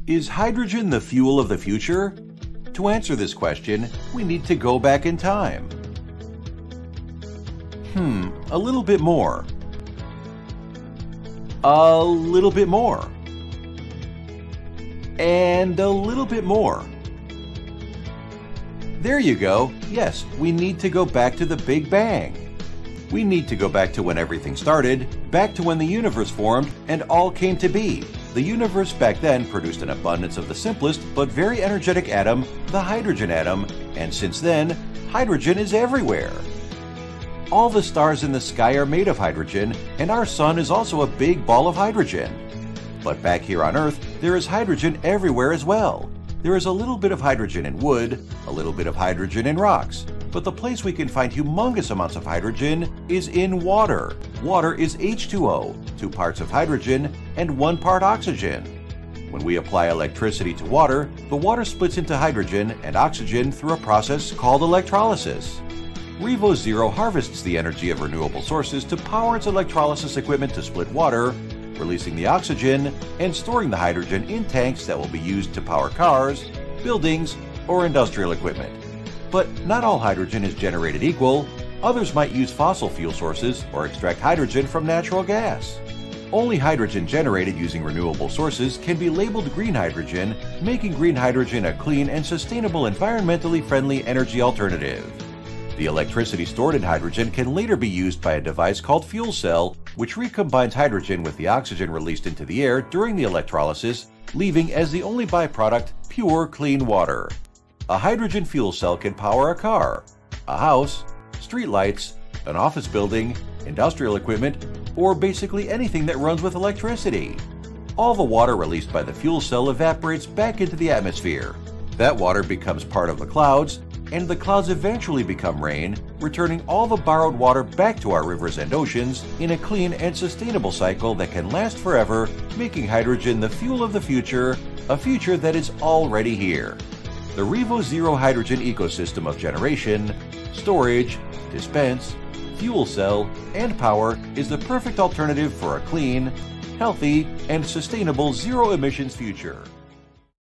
Is hydrogen the fuel of the future? To answer this question, we need to go back in time. A little bit more. A little bit more. And a little bit more. There you go. Yes, we need to go back to the Big Bang. We need to go back to when everything started, back to when the universe formed and all came to be. The universe back then produced an abundance of the simplest but very energetic atom, the hydrogen atom, and since then, hydrogen is everywhere. All the stars in the sky are made of hydrogen, and our sun is also a big ball of hydrogen. But back here on Earth, there is hydrogen everywhere as well. There is a little bit of hydrogen in wood, a little bit of hydrogen in rocks, but the place we can find humongous amounts of hydrogen is in water. Water is H2O, 2 parts of hydrogen and 1 part oxygen. When we apply electricity to water, the water splits into hydrogen and oxygen through a process called electrolysis. RevoZero harvests the energy of renewable sources to power its electrolysis equipment to split water, releasing the oxygen and storing the hydrogen in tanks that will be used to power cars, buildings, or industrial equipment. But not all hydrogen is generated equal. Others might use fossil fuel sources or extract hydrogen from natural gas. Only hydrogen generated using renewable sources can be labeled green hydrogen, making green hydrogen a clean and sustainable environmentally friendly energy alternative. The electricity stored in hydrogen can later be used by a device called fuel cell, which recombines hydrogen with the oxygen released into the air during the electrolysis, leaving as the only byproduct pure, clean water. A hydrogen fuel cell can power a car, a house, streetlights, an office building, industrial equipment, or basically anything that runs with electricity. All the water released by the fuel cell evaporates back into the atmosphere. That water becomes part of the clouds, and the clouds eventually become rain, returning all the borrowed water back to our rivers and oceans in a clean and sustainable cycle that can last forever, making hydrogen the fuel of the future, a future that is already here. The RevoZero hydrogen ecosystem of generation, storage, dispense, fuel cell, and power is the perfect alternative for a clean, healthy, and sustainable zero-emissions future.